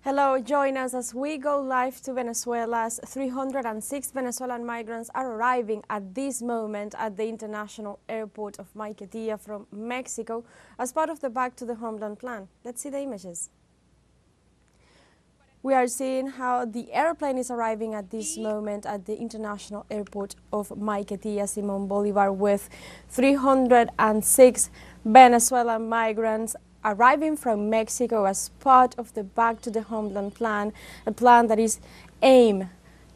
Hello, join us as we go live to Venezuela. As 306 Venezuelan migrants are arriving at this moment at the international airport of Maiquetía from Mexico as part of the Back to the Homeland Plan. Let's see the images. We are seeing how the airplane is arriving at this moment at the international airport of Maiquetía, Simón Bolívar, with 306 Venezuelan migrants arriving from Mexico as part of the Back to the Homeland Plan, a plan that is aimed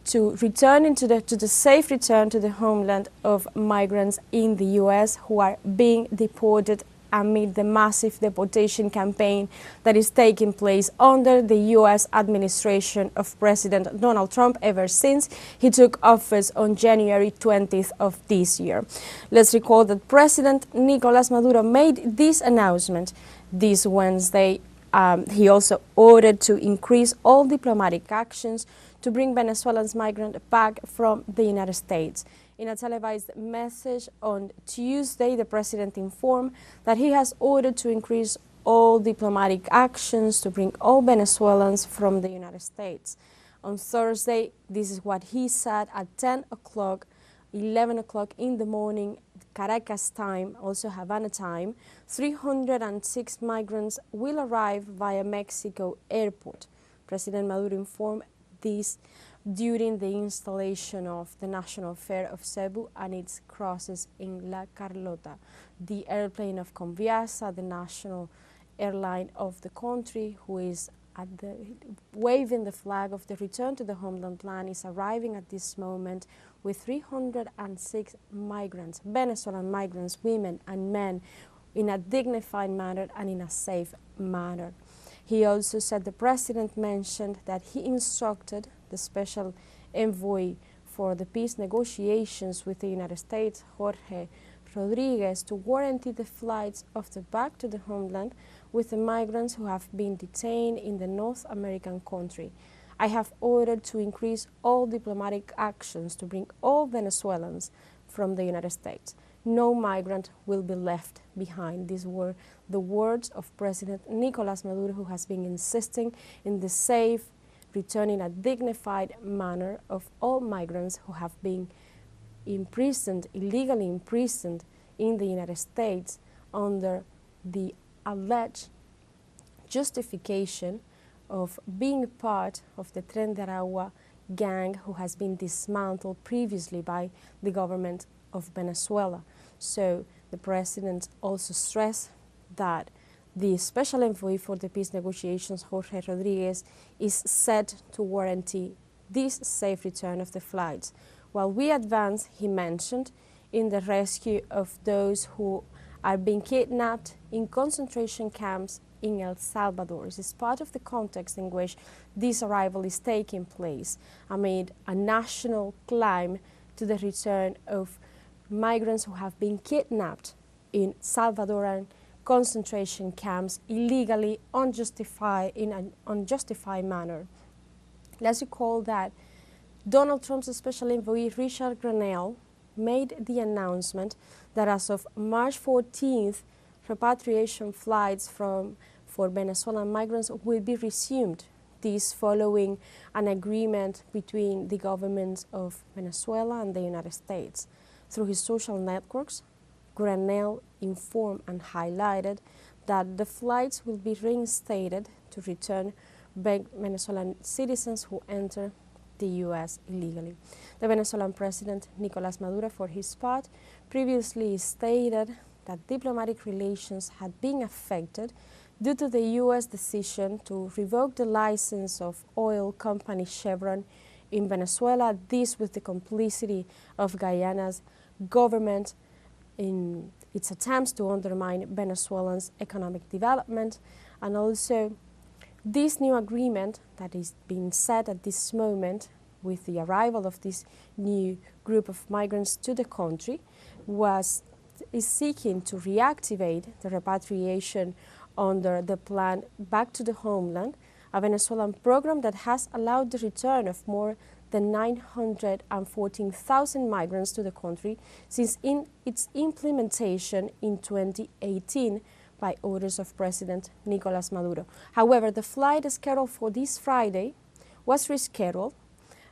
to return to the safe return to the homeland of migrants in the U.S. who are being deported amid the massive deportation campaign that is taking place under the U.S. administration of President Donald Trump ever since he took office on January 20th of this year. Let's recall that President Nicolás Maduro made this announcement this Wednesday. He also ordered to increase all diplomatic actions to bring Venezuelans migrants back from the United States. In a televised message on Tuesday, the president informed that he has ordered to increase all diplomatic actions to bring all Venezuelans from the United States. On Thursday, this is what he said at 10 o'clock, 11 o'clock in the morning, Caracas time, also Havana time, 306 migrants will arrive via Mexico airport. President Maduro informed this during the installation of the National Fair of Cebu and its crosses in La Carlota. The airplane of Conviasa, the national airline of the country, who is waving the flag of the return to the Homeland Plan, is arriving at this moment with 306 migrants, Venezuelan migrants, women and men, in a dignified manner and in a safe manner. He also said the president mentioned that he instructed the special envoy for the peace negotiations with the United States, Jorge Rodriguez, to guarantee the flights of the Back to the Homeland with the migrants who have been detained in the North American country. I have ordered to increase all diplomatic actions to bring all Venezuelans from the United States. No migrant will be left behind. These were the words of President Nicolás Maduro, who has been insisting in the safe return in a dignified manner of all migrants who have been imprisoned, illegally imprisoned in the United States under the alleged justification of being part of the Tren de Aragua gang, who has been dismantled previously by the government of Venezuela. So the president also stressed that the special envoy for the peace negotiations, Jorge Rodriguez, is set to guarantee this safe return of the flights. While we advance, he mentioned, in the rescue of those who are being kidnapped in concentration camps in El Salvador. This is part of the context in which this arrival is taking place amid a national climb to the return of migrants who have been kidnapped in Salvadoran concentration camps illegally, in an unjustified manner. Let's recall that Donald Trump's special envoy, Richard Grenell, made the announcement that as of March 14th, repatriation flights for Venezuelan migrants will be resumed. This following an agreement between the governments of Venezuela and the United States. Through his social networks, Grenell informed and highlighted that the flights will be reinstated to return Venezuelan citizens who enter the U.S. illegally. The Venezuelan President Nicolás Maduro, for his part, previously stated that diplomatic relations had been affected due to the U.S. decision to revoke the license of oil company Chevron in Venezuela, this with the complicity of Guyana's government in its attempts to undermine Venezuelans' economic development. And also this new agreement that is being set at this moment with the arrival of this new group of migrants to the country is seeking to reactivate the repatriation under the plan Back to the Homeland, a Venezuelan program that has allowed the return of more than 914,000 migrants to the country since its implementation in 2018 by orders of President Nicolás Maduro. However, the flight scheduled for this Friday was rescheduled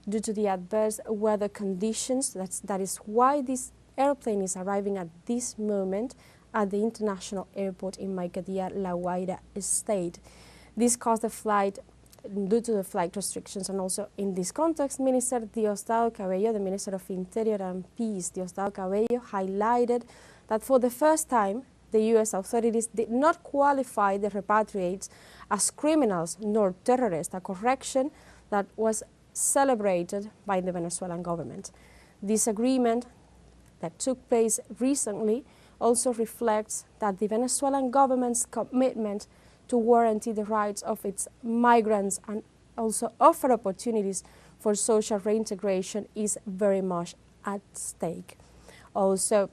due to the adverse weather conditions. That is why this airplane is arriving at this moment at the international airport in Maiquetía, La Guaira state. This caused the flight due to the flight restrictions, and also in this context, Minister Diosdado Cabello, the Minister of Interior and Peace, Diosdado Cabello, highlighted that for the first time, the U.S. authorities did not qualify the repatriates as criminals nor terrorists, a correction that was celebrated by the Venezuelan government. This agreement that took place recently also reflects that the Venezuelan government's commitment to guarantee the rights of its migrants and also offer opportunities for social reintegration is very much at stake. Also,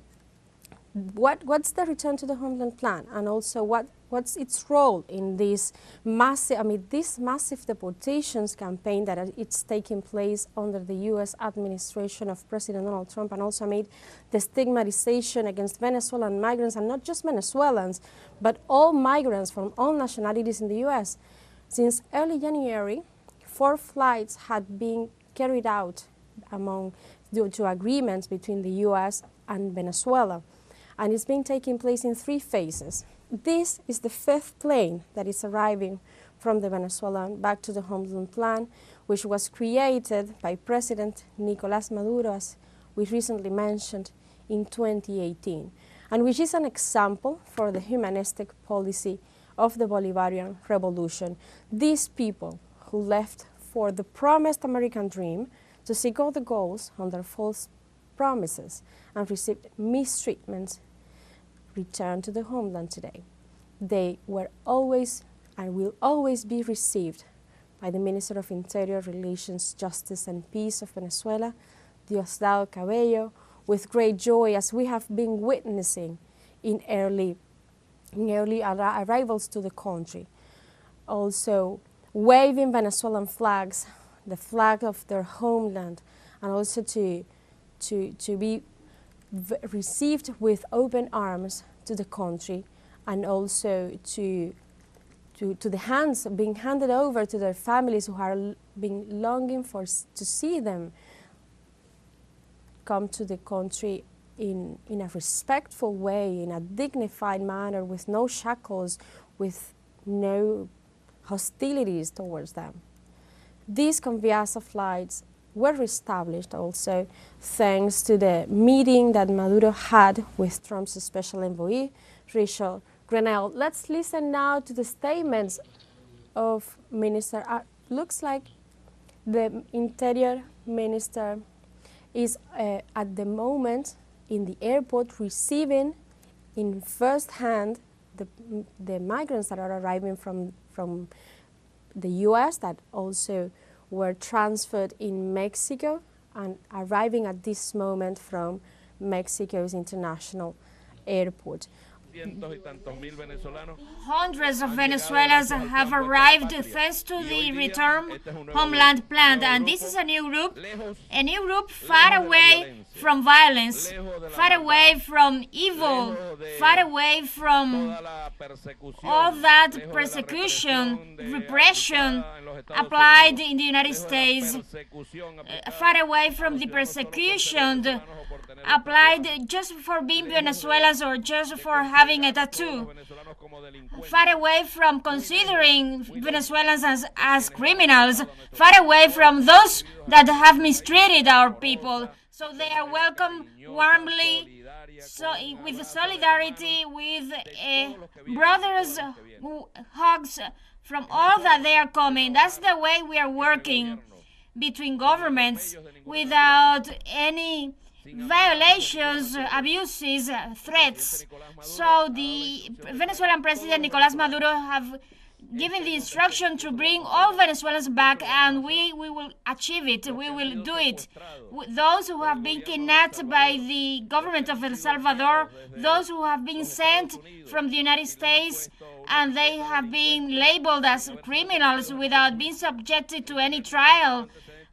what's the return to the Homeland Plan, and also what's its role in this massive deportations campaign that it's taking place under the U.S. administration of President Donald Trump, and also amid the stigmatization against Venezuelan migrants, and not just Venezuelans, but all migrants from all nationalities in the U.S. Since early January, 4 flights had been carried out due to agreements between the U.S. and Venezuela, and it's been taking place in 3 phases. This is the 5th plane that is arriving from the Venezuelan back to the Homeland Plan, which was created by President Nicolás Maduro, as we recently mentioned, in 2018, and which is an example for the humanistic policy of the Bolivarian Revolution. These people who left for the promised American dream to seek all the goals under false promises and received mistreatments return to the homeland today. They were always and will always be received by the Minister of Interior, Relations, Justice and Peace of Venezuela, Diosdado Cabello, with great joy, as we have been witnessing in early arrivals to the country. Also waving Venezuelan flags, the flag of their homeland, and also to be received with open arms to the country, and also to the hands being handed over to their families who are being longing to see them come to the country in a respectful way, in a dignified manner, with no shackles, with no hostilities towards them. These Conviasa flights were reestablished also thanks to the meeting that Maduro had with Trump's special envoy, Richard Grenell. Let's listen now to the statements of Minister. Looks like the Interior Minister is at the moment in the airport receiving in first hand the migrants that are arriving from the U.S. that also were transferred in Mexico and arriving at this moment from Mexico's international airport. Hundreds of Venezuelans have arrived thanks to the Return Homeland Plan, and this is a new group far away from violence, far away from evil, far away from all that persecution, repression applied in the United States, far away from the persecution applied just for being Venezuelans or just for having a tattoo, far away from considering Venezuelans as criminals, far away from those that have mistreated our people. So they are welcome warmly, with solidarity, with brothers hugs from all that they are coming. That's the way we are working between governments, without any violations, abuses, threats. So the Venezuelan President Nicolás Maduro have given the instruction to bring all Venezuelans back, and we will achieve it. We will do it. Those who have been kidnapped by the government of El Salvador, those who have been sent from the United States, and they have been labeled as criminals without being subjected to any trial,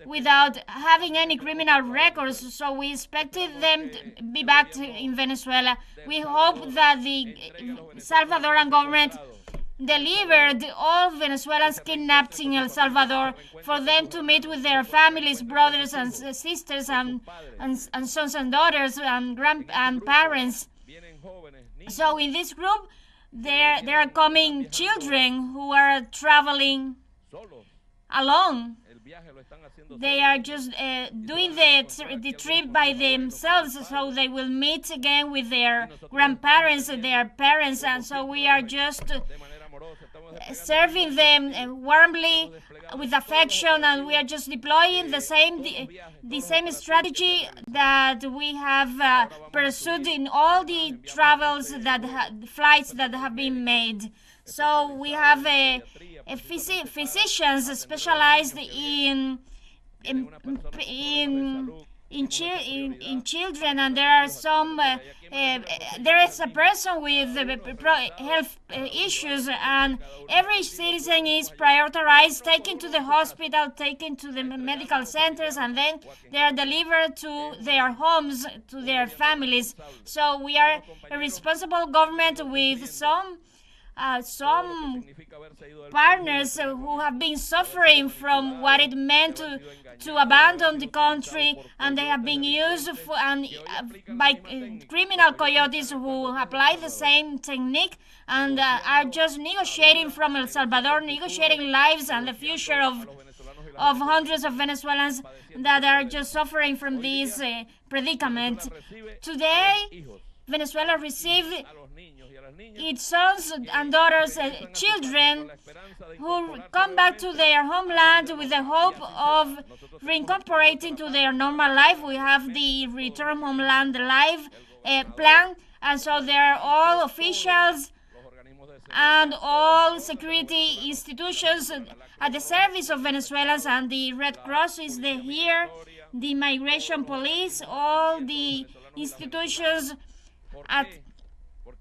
without having any criminal records. So we expected them to be back in Venezuela. We hope that the Salvadoran government delivered all Venezuelans kidnapped in El Salvador for them to meet with their families, brothers and sisters, and sons and daughters and parents. So in this group, there are coming children who are traveling alone. They are just doing the trip by themselves, so they will meet again with their grandparents, their parents, and so we are just serving them warmly with affection, and we are just deploying the same strategy that we have pursued in all the travels flights that have been made. So we have physicians specialized in children, and there are some there is a person with health issues, and every citizen is prioritized, taken to the hospital, taken to the medical centers, and then they are delivered to their homes, to their families. So we are a responsible government with some partners who have been suffering from what it meant to abandon the country, and they have been used by criminal coyotes who apply the same technique and are just negotiating from El Salvador, negotiating lives and the future of hundreds of Venezuelans that are just suffering from this predicament. Today, Venezuela received its sons and daughters, children who come back to their homeland with the hope of reincorporating to their normal life. We have the Return Homeland Plan, and so they are all officials and all security institutions at the service of Venezuelans, and the Red Cross is here, the Migration Police, all the institutions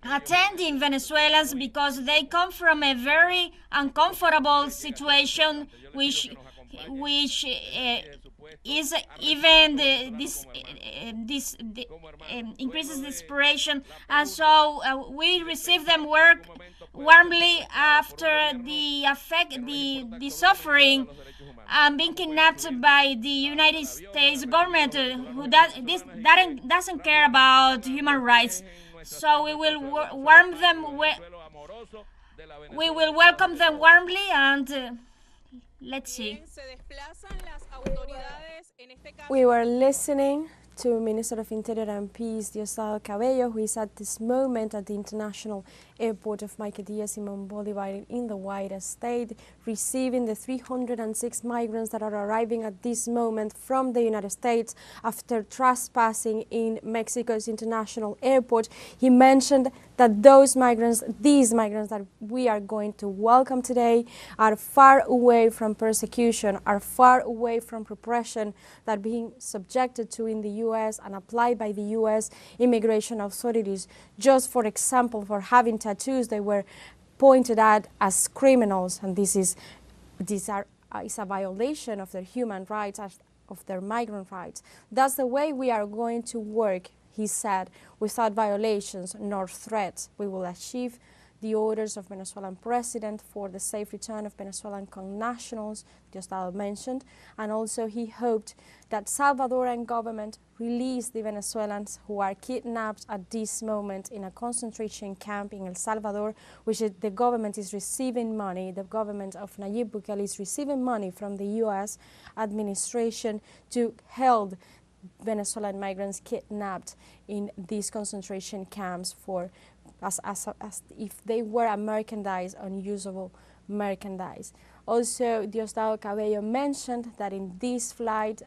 attending Venezuelans, because they come from a very uncomfortable situation, which is even increases desperation, and so we receive them warmly after the suffering and being kidnapped by the United States government, who doesn't care about human rights. So we will we will welcome them warmly, and let's see. We were listening to Minister of Interior and Peace, Diosdado Cabello, who is at this moment at the international airport of Maiquetía Simón Bolívar in the Guaira state, receiving the 306 migrants that are arriving at this moment from the United States after trespassing in Mexico's international airport. He mentioned that these migrants that we are going to welcome today are far away from persecution, are far away from repression that are being subjected to in the U.S. and applied by the U.S. immigration authorities. Just for example, for having tattoos, they were pointed at as criminals, and this is a violation of their human rights, of their migrant rights. That's the way we are going to work, he said, without violations nor threats. We will achieve the orders of Venezuelan president for the safe return of Venezuelan connationals, Diosdado mentioned, and also he hoped that Salvadoran government release the Venezuelans who are kidnapped at this moment in a concentration camp in El Salvador, which the government is receiving money. The government of Nayib Bukele is receiving money from the U.S. administration to hold Venezuelan migrants kidnapped in these concentration camps as if they were merchandise, unusable merchandise. Also, Diosdado Cabello mentioned that in this flight,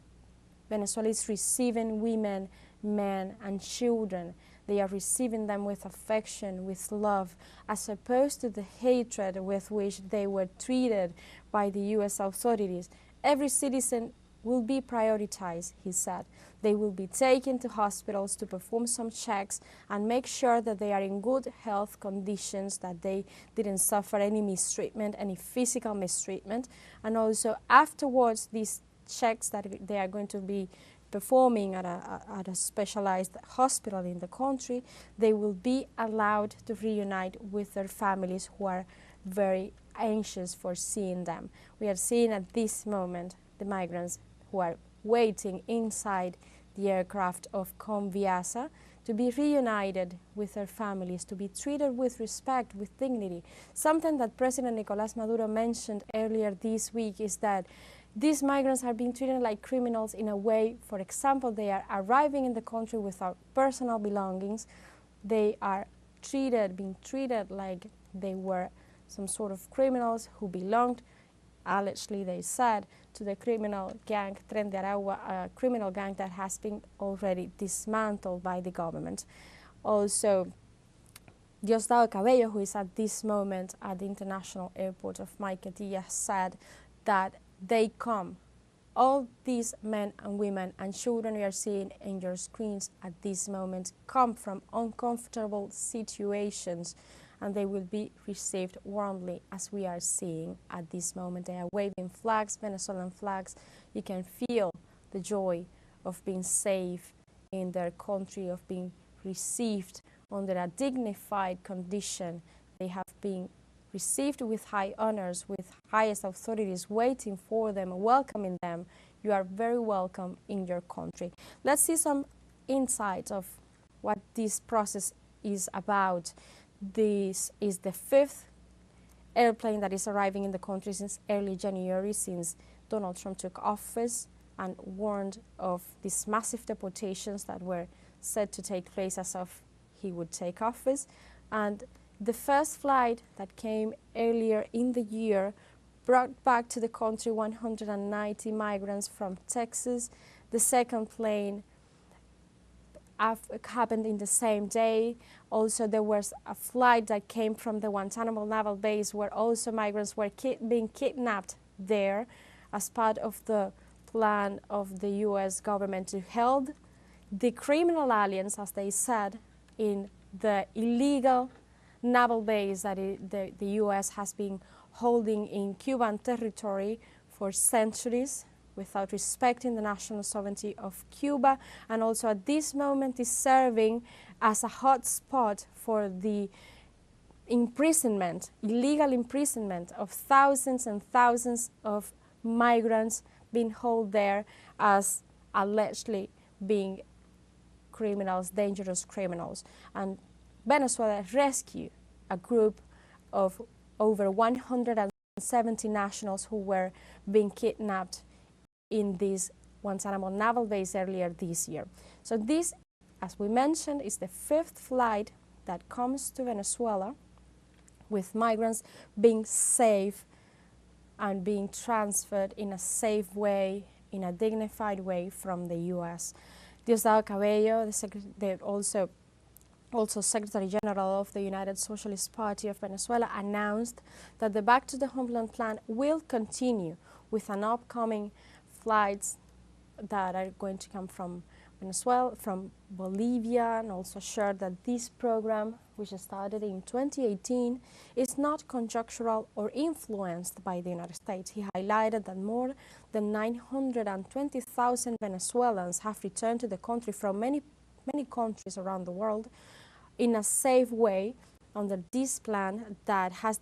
Venezuela is receiving women, men, and children. They are receiving them with affection, with love, as opposed to the hatred with which they were treated by the U.S. authorities. Every citizen will be prioritized, he said. They will be taken to hospitals to perform some checks and make sure that they are in good health conditions, that they didn't suffer any mistreatment, any physical mistreatment. And also afterwards, these checks that they are going to be performing at a specialized hospital in the country, they will be allowed to reunite with their families who are very anxious for seeing them. We are seeing at this moment the migrants who are waiting inside the aircraft of Conviasa to be reunited with their families, to be treated with respect, with dignity. Something that President Nicolás Maduro mentioned earlier this week is that these migrants are being treated like criminals in a way. For example, they are arriving in the country without personal belongings. They are being treated like they were some sort of criminals who belonged, allegedly they said, to the criminal gang Tren de Aragua, a criminal gang that has been already dismantled by the government. Also, Diosdado Cabello, who is at this moment at the international airport of Maiquetía, said that they come, all these men and women and children we are seeing in your screens at this moment, come from uncomfortable situations, and they will be received warmly, as we are seeing at this moment. They are waving flags, Venezuelan flags. You can feel the joy of being safe in their country, of being received under a dignified condition. They have been received with high honors, with highest authorities waiting for them, welcoming them. You are very welcome in your country. Let's see some insights of what this process is about. This is the 5th airplane that is arriving in the country since early January, since Donald Trump took office and warned of these massive deportations that were said to take place as of he would take office. And the first flight that came earlier in the year brought back to the country 190 migrants from Texas. The second plane happened in the same day. Also, there was a flight that came from the Guantanamo Naval Base where also migrants were being kidnapped there as part of the plan of the U.S. government to hold the criminal aliens, as they said, in the illegal naval base that the U.S. has been holding in Cuban territory for centuries without respecting the national sovereignty of Cuba, and also at this moment is serving as a hot spot for the imprisonment, illegal imprisonment of thousands and thousands of migrants being held there as allegedly being criminals, dangerous criminals. And Venezuela rescued a group of over 170 nationals who were being kidnapped in this Guantanamo naval base earlier this year. So this, as we mentioned, is the 5th flight that comes to Venezuela with migrants being safe and being transferred in a safe way, in a dignified way from the U.S. Diosdado Cabello, also Secretary General of the United Socialist Party of Venezuela, announced that the Back to the Homeland Plan will continue with an upcoming flights that are going to come from Venezuela, from Bolivia, and also shared that this program, which started in 2018, is not conjunctural or influenced by the United States. He highlighted that more than 920,000 Venezuelans have returned to the country from many countries around the world in a safe way under this plan that has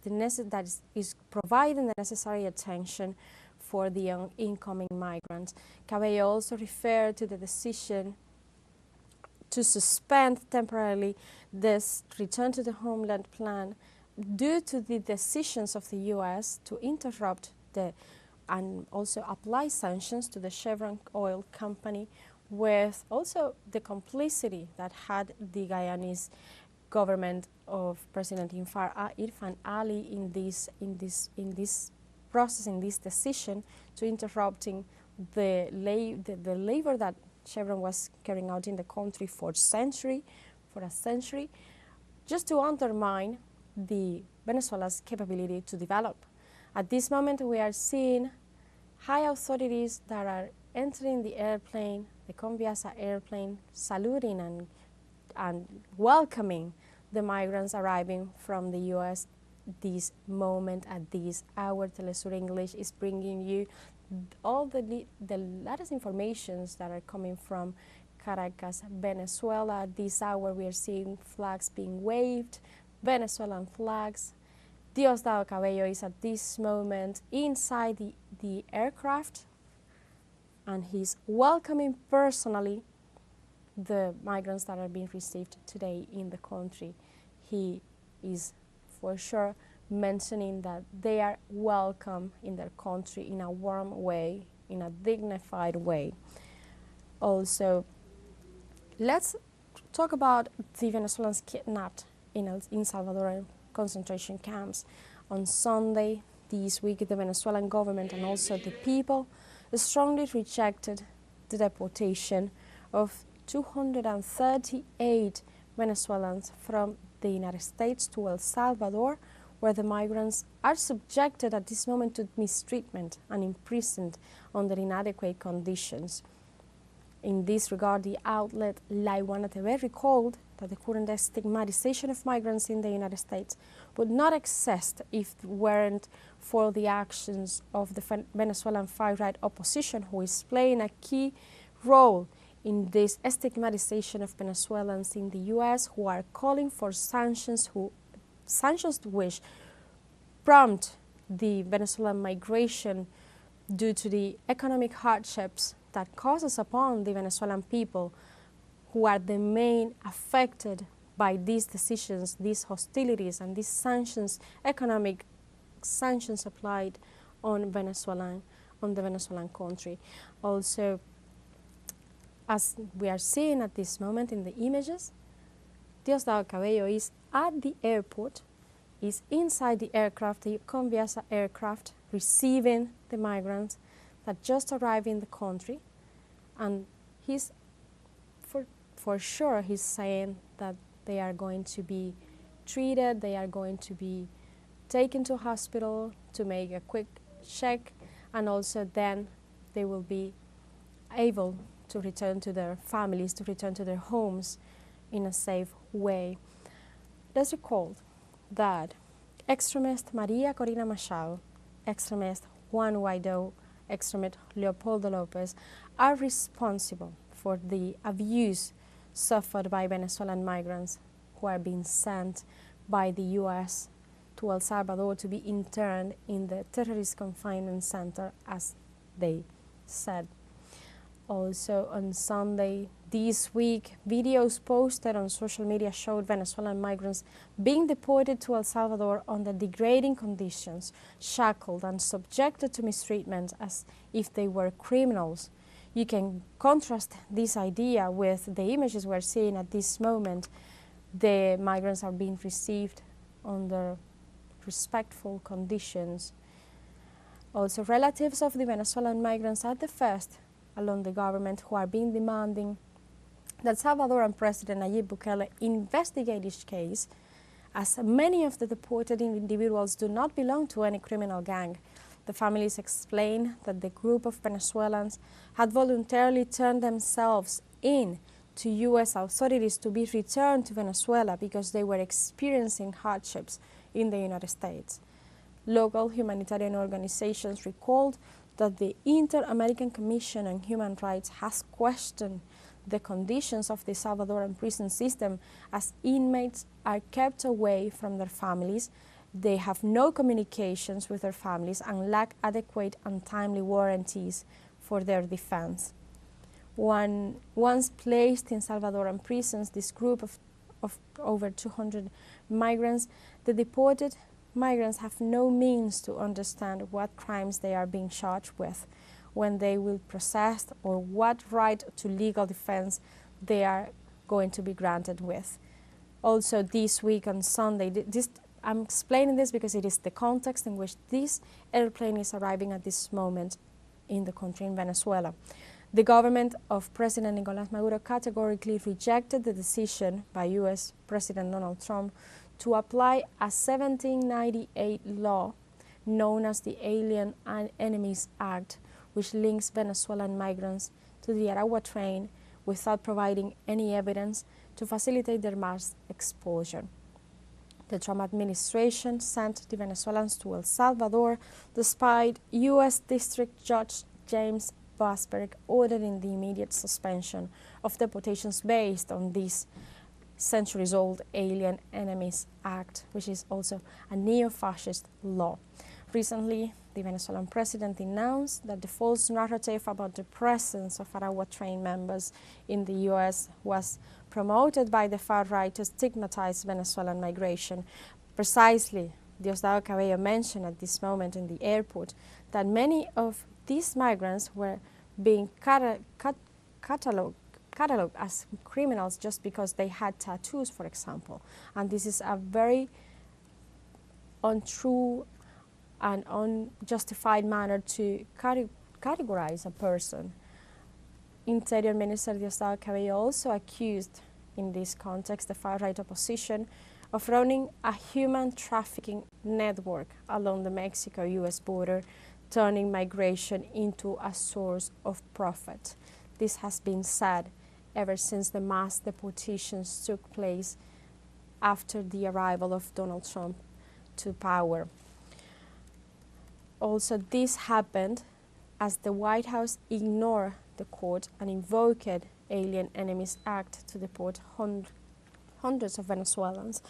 is providing the necessary attention for the incoming migrants. Cabello also referred to the decision to suspend temporarily this return to the Homeland Plan due to the decisions of the U.S. to interrupt and also apply sanctions to the Chevron oil company, with also the complicity that had the Guyanese government of President Irfan Ali in this process, in this decision to interrupting the labor that Chevron was carrying out in the country for a century, just to undermine Venezuela's capability to develop. At this moment, we are seeing high authorities that are entering the airplane, the Conviasa airplane, saluting and welcoming the migrants arriving from the U.S. this moment, at this hour. teleSUR English is bringing you all the latest informations that are coming from Caracas, Venezuela. At this hour we are seeing flags being waved, Venezuelan flags. Diosdado Cabello is at this moment inside the aircraft, and he's welcoming personally the migrants that are being received today in the country. He is for sure mentioning that they are welcome in their country in a warm way, in a dignified way. Also, let's talk about the Venezuelans kidnapped in Salvadoran concentration camps. On Sunday this week, the Venezuelan government and also the people strongly rejected the deportation of 238 Venezuelans from the United States to El Salvador, where the migrants are subjected at this moment to mistreatment and imprisoned under inadequate conditions. In this regard, the outlet La Iguana TV recalled that the current stigmatization of migrants in the United States would not exist if it weren't for the actions of the Venezuelan far-right opposition, who is playing a key role in this stigmatization of Venezuelans in the U.S., who are calling for sanctions, which prompt the Venezuelan migration due to the economic hardships that causes upon the Venezuelan people, who are the main affected by these decisions, these hostilities, and these sanctions, economic sanctions applied on the Venezuelan country. Also, as we are seeing at this moment in the images, Diosdado Cabello is at the airport, is inside the aircraft, the Conviasa aircraft, receiving the migrants that just arrived in the country, and he's for sure he's saying that they are going to be treated, they are going to be taken to hospital to make a quick check, and also then they will be able to return to their families, to return to their homes in a safe way. Let's recall that extremist Maria Corina Machado, extremist Juan Guaido, extremist Leopoldo Lopez are responsible for the abuse suffered by Venezuelan migrants who are being sent by the U.S. to El Salvador to be interned in the terrorist confinement center, as they said. Also on Sunday this week, videos posted on social media showed Venezuelan migrants being deported to El Salvador under degrading conditions, shackled and subjected to mistreatment as if they were criminals. You can contrast this idea with the images we're seeing at this moment. The migrants are being received under respectful conditions. Also, relatives of the Venezuelan migrants are the first along the government who are being demanding that Salvadoran President Nayib Bukele investigate each case, as many of the deported individuals do not belong to any criminal gang. The families explain that the group of Venezuelans had voluntarily turned themselves in to U.S. authorities to be returned to Venezuela because they were experiencing hardships in the United States. Local humanitarian organizations recalled that the Inter-American Commission on Human Rights has questioned the conditions of the Salvadoran prison system, as inmates are kept away from their families, they have no communications with their families, and lack adequate and timely warranties for their defense. Once placed in Salvadoran prisons, this group of over 200 migrants, the deported migrants have no means to understand what crimes they are being charged with, when they will be processed, or what right to legal defense they are going to be granted with. Also this week on Sunday, I'm explaining this because it is the context in which this airplane is arriving at this moment in the country, in Venezuela. The government of President Nicolás Maduro categorically rejected the decision by U.S. President Donald Trump to apply a 1798 law known as the Alien and Enemies Act, which links Venezuelan migrants to the Aragua train without providing any evidence to facilitate their mass exposure. The Trump administration sent the Venezuelans to El Salvador despite U.S. District Judge James Boasberg ordering the immediate suspension of deportations based on this centuries-old Alien Enemies Act, which is also a neo-fascist law. Recently, the Venezuelan president announced that the false narrative about the presence of Aragua-trained members in the U.S. was promoted by the far right to stigmatize Venezuelan migration. Precisely, Diosdado Cabello mentioned at this moment in the airport that many of these migrants were being cataloged as criminals just because they had tattoos, for example. And this is a very untrue and unjustified manner to categorize a person. Interior Minister Diosdado Cabello also accused, in this context, the far-right opposition of running a human trafficking network along the Mexico-U.S. border, turning migration into a source of profit. This has been said ever since the mass deportations took place after the arrival of Donald Trump to power. Also, this happened as the White House ignored the court and invoked Alien Enemies Act to deport hundreds of Venezuelans.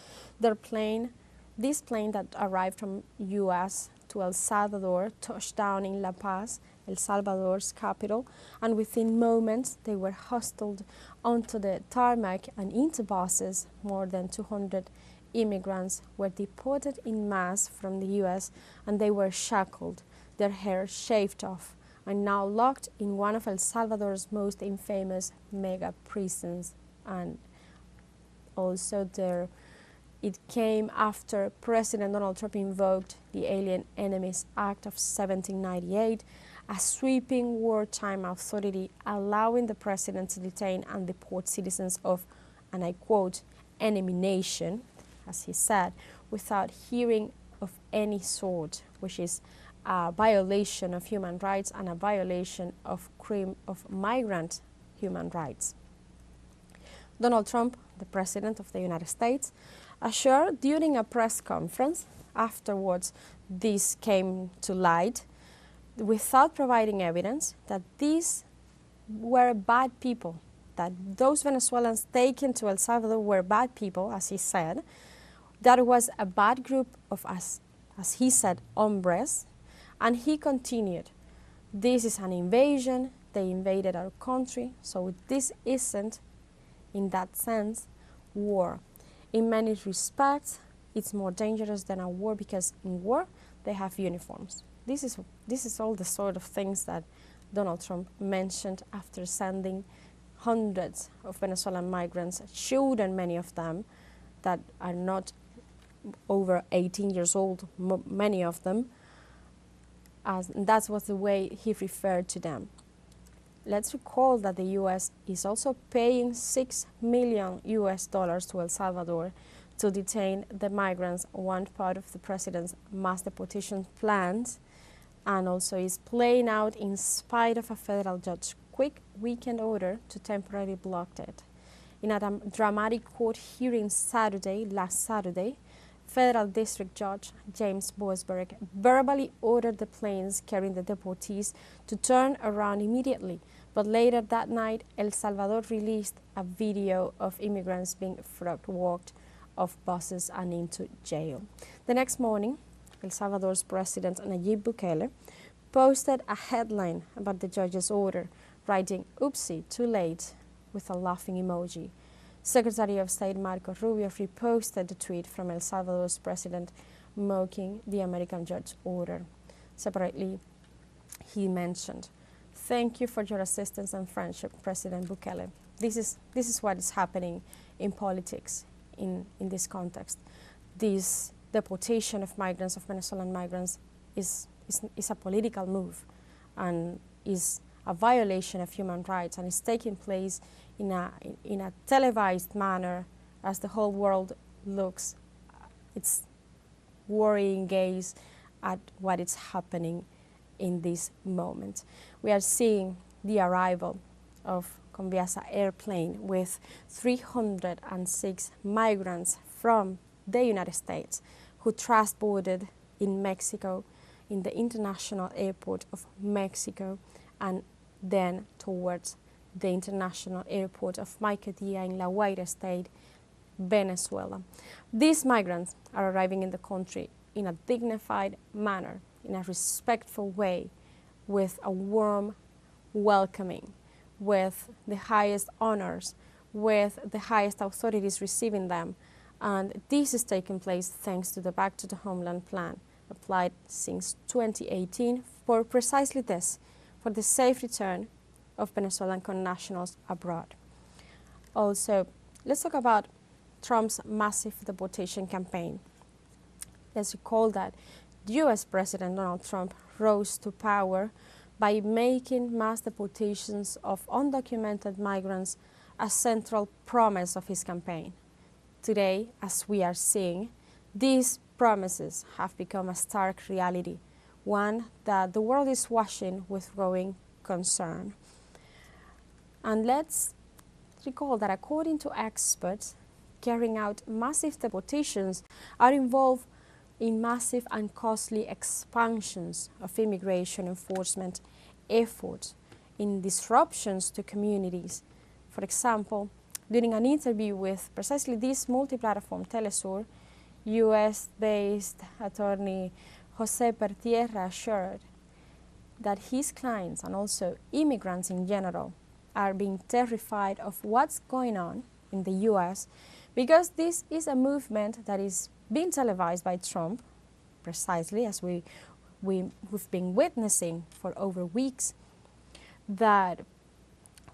This plane that arrived from U.S. to El Salvador touched down in La Paz, El Salvador's capital, and within moments they were hustled onto the tarmac and into buses. More than 200 immigrants were deported in mass from the U.S. and they were shackled, their hair shaved off, and now locked in one of El Salvador's most infamous mega prisons. And also it came after President Donald Trump invoked the Alien Enemies Act of 1798, a sweeping wartime authority allowing the president to detain and deport citizens of, and I quote, enemy nation, as he said, without hearing of any sort, which is a violation of human rights and a violation of migrant human rights. Donald Trump, the President of the United States, assured during a press conference, afterwards this came to light, without providing evidence, that these were bad people, that those Venezuelans taken to El Salvador were bad people, as he said. That was a bad group of, as he said, hombres. And he continued, this is an invasion, they invaded our country, so this isn't, in that sense, war. In many respects, it's more dangerous than a war because in war, they have uniforms. This is all the sort of things that Donald Trump mentioned after sending hundreds of Venezuelan migrants, children, many of them, that are not over 18 years old, many of them, that was the way he referred to them. Let's recall that the U.S. is also paying $6 million to El Salvador to detain the migrants, one part of the president's mass deportation plans, and also is playing out in spite of a federal judge's quick weekend order to temporarily block it. In a dramatic court hearing last Saturday, Federal District Judge James Boasberg verbally ordered the planes carrying the deportees to turn around immediately, but later that night, El Salvador released a video of immigrants being walked off buses and into jail. The next morning, El Salvador's President Nayib Bukele posted a headline about the judge's order, writing, "Oopsie, too late," with a laughing emoji. Secretary of State Marco Rubio reposted the tweet from El Salvador's president mocking the American judge's order. Separately, he mentioned, "Thank you for your assistance and friendship, President Bukele." This is what is happening in politics in this context. This deportation of migrants, of Venezuelan migrants, is a political move and is a violation of human rights, and is taking place in a televised manner as the whole world looks its worrying gaze at what is happening in this moment. We are seeing the arrival of Conviasa airplane with 306 migrants from the United States, who transported in Mexico, in the international airport of Mexico, and then towards the international airport of Maiquetía in La Guaira state, Venezuela. These migrants are arriving in the country in a dignified manner, in a respectful way, with a warm welcoming, with the highest honors, with the highest authorities receiving them. And this is taking place thanks to the Back to the Homeland Plan, applied since 2018 for precisely this, for the safe return of Venezuelan connationals abroad. Also, let's talk about Trump's massive deportation campaign. Let's recall that US President Donald Trump rose to power by making mass deportations of undocumented migrants a central promise of his campaign. Today, as we are seeing, these promises have become a stark reality, one that the world is watching with growing concern. And let's recall that according to experts, carrying out massive deportations are involved in massive and costly expansions of immigration enforcement efforts, in disruptions to communities. For example, during an interview with precisely this multi-platform teleSUR, US-based attorney Jose Patria assured that his clients and also immigrants in general are being terrified of what's going on in the US, because this is a movement that is being televised by Trump, precisely as we've been witnessing for over weeks, that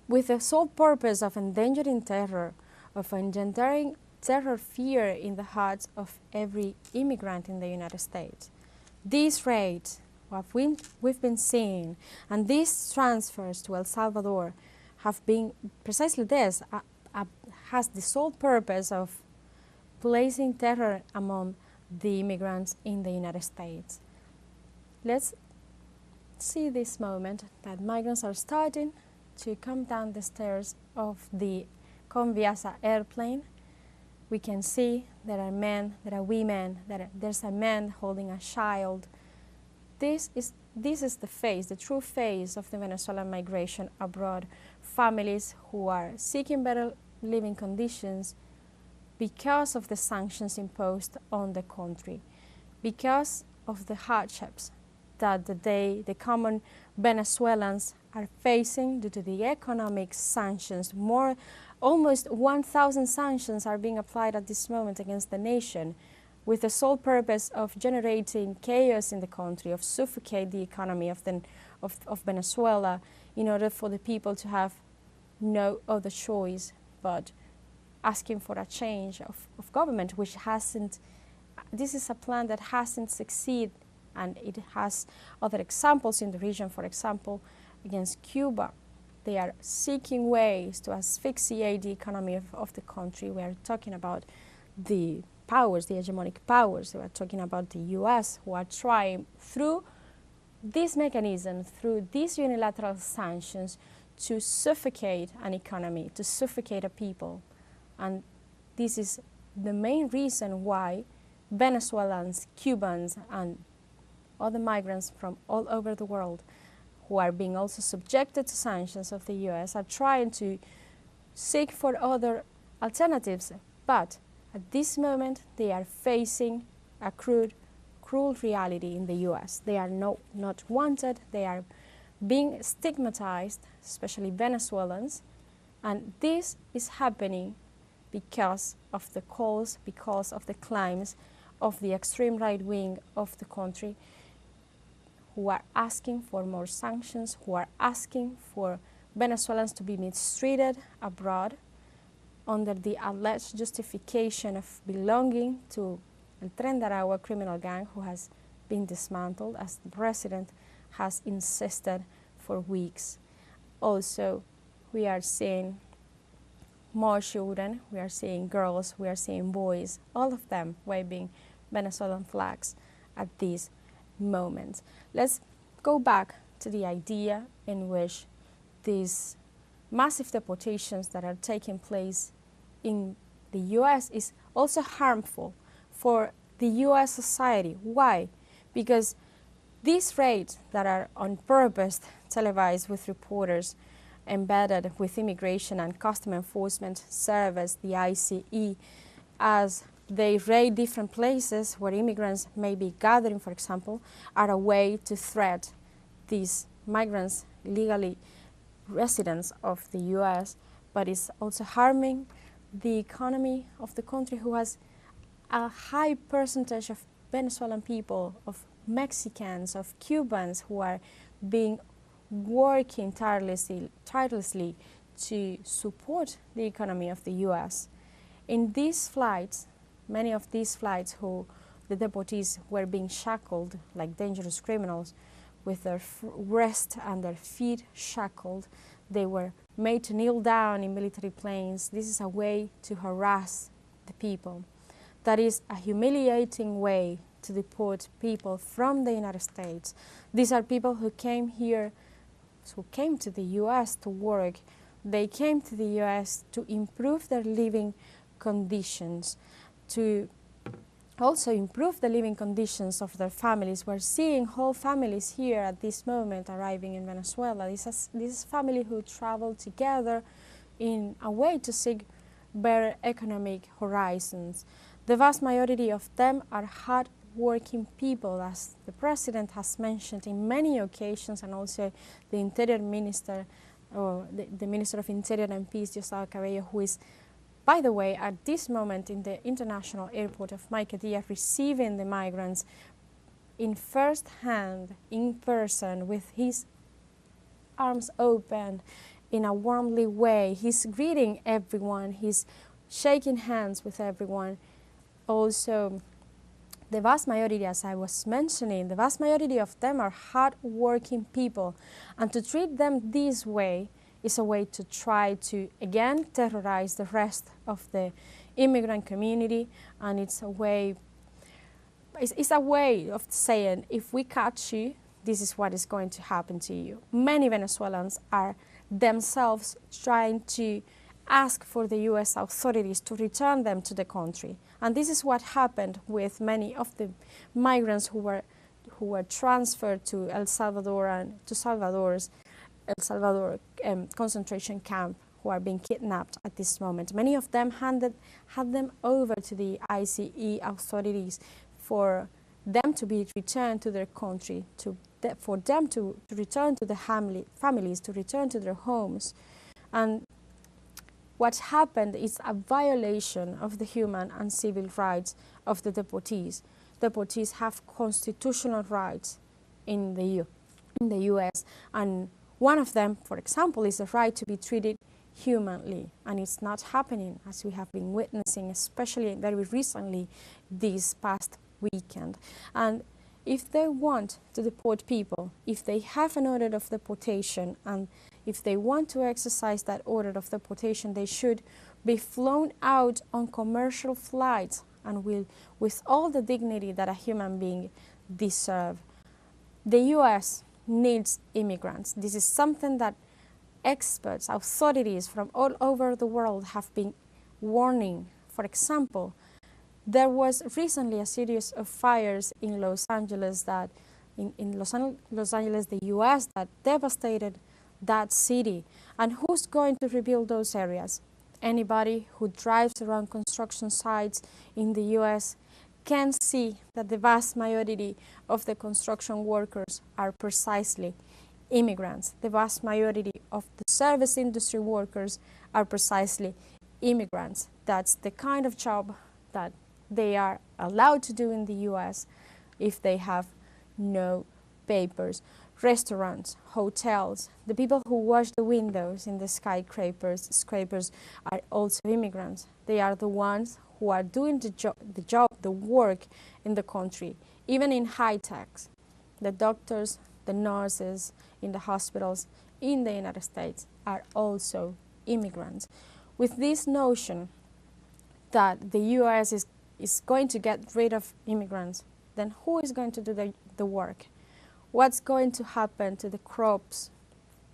with the sole purpose of endangering terror, of engendering terror fear in the hearts of every immigrant in the United States. These raids, what we've been seeing, and these transfers to El Salvador have been precisely this, has the sole purpose of placing terror among the immigrants in the United States. Let's see this moment that migrants are starting to come down the stairs of the Conviasa airplane. We can see there are men, there are women, there's a man holding a child. This is the face, the true face of the Venezuelan migration abroad. Families who are seeking better living conditions because of the sanctions imposed on the country, because of the hardships that the common Venezuelans are facing due to the economic sanctions. Almost 1,000 sanctions are being applied at this moment against the nation, with the sole purpose of generating chaos in the country, of suffocate the economy of Venezuela, in order for the people to have no other choice but asking for a change of government, which hasn't. This is a plan that hasn't succeeded, and it has other examples in the region. For example, against Cuba, they are seeking ways to asphyxiate the economy of the country. We are talking about the powers, the hegemonic powers. We are talking about the US, who are trying through this mechanism, through these unilateral sanctions, to suffocate an economy, to suffocate a people. And this is the main reason why Venezuelans, Cubans, and other migrants from all over the world who are being also subjected to sanctions of the US are trying to seek for other alternatives. But at this moment, they are facing a cruel reality in the US. They are not wanted. They are being stigmatized, especially Venezuelans. And this is happening because of the calls, because of the claims of the extreme right wing of the country, who are asking for more sanctions, who are asking for Venezuelans to be mistreated abroad under the alleged justification of belonging to El Tren de Aragua criminal gang, who has been dismantled, as the president has insisted for weeks. Also, we are seeing more children, we are seeing girls, we are seeing boys, all of them waving Venezuelan flags at this moment. Let's go back to the idea in which these massive deportations that are taking place in the US is also harmful for the US society. Why? Because these raids that are on purpose televised with reporters embedded with immigration and custom enforcement service, the ICE, as they raid different places where immigrants may be gathering, for example, are a way to threat these migrants legally residents of the US, but it's also harming the economy of the country, who has a high percentage of Venezuelan people, of Mexicans, of Cubans who are working tirelessly to support the economy of the US. In these flights, many of these flights who the deportees were being shackled like dangerous criminals with their wrists and their feet shackled. They were made to kneel down in military planes. This is a way to harass the people. That is a humiliating way to deport people from the United States. These are people who came here, who came to the US to work. They came to the US to improve their living conditions, to also improve the living conditions of their families. We're seeing whole families here at this moment arriving in Venezuela. This is family who travel together in a way to seek better economic horizons. The vast majority of them are hard-working people, as the President has mentioned in many occasions, and also the Interior Minister, or the Minister of Interior and Peace, Diosdado Cabello, who is, by the way, at this moment in the international airport of Maiquetía, receiving the migrants in first hand, in person, with his arms open, in a warmly way. He's greeting everyone, he's shaking hands with everyone. Also, the vast majority, as I was mentioning, the vast majority of them are hard-working people. And to treat them this way is a way to try to, again, terrorize the rest of the immigrant community. And it's a way of saying, if we catch you, this is what is going to happen to you. Many Venezuelans are themselves trying to ask for the US authorities to return them to the country. And this is what happened with many of the migrants who were transferred to El Salvador and to El Salvador concentration camp, who are being kidnapped at this moment. Many of them had them over to the ICE authorities for them to be returned to their country, for them to return to the families, to return to their homes. And what happened is a violation of the human and civil rights of the deportees. Deportees have constitutional rights in the US, and one of them, for example, is the right to be treated humanly, and it's not happening, as we have been witnessing, especially very recently this past weekend. And if they want to deport people, if they have an order of deportation, and if they want to exercise that order of deportation, they should be flown out on commercial flights and with all the dignity that a human being deserves. The US needs immigrants. This is something that experts, authorities from all over the world have been warning. For example, there was recently a series of fires in Los Angeles Los Angeles, the US, that devastated that city. And who's going to rebuild those areas? Anybody who drives around construction sites in the US can see that the vast majority of the construction workers are precisely immigrants. The vast majority of the service industry workers are precisely immigrants. That's the kind of job that they are allowed to do in the US if they have no papers. Restaurants, hotels, the people who wash the windows in the skyscrapers are also immigrants. They are the ones who are doing the work in the country, even in high techs. The doctors, the nurses in the hospitals in the United States are also immigrants. With this notion that the US is going to get rid of immigrants, then who is going to do the work? What's going to happen to the crops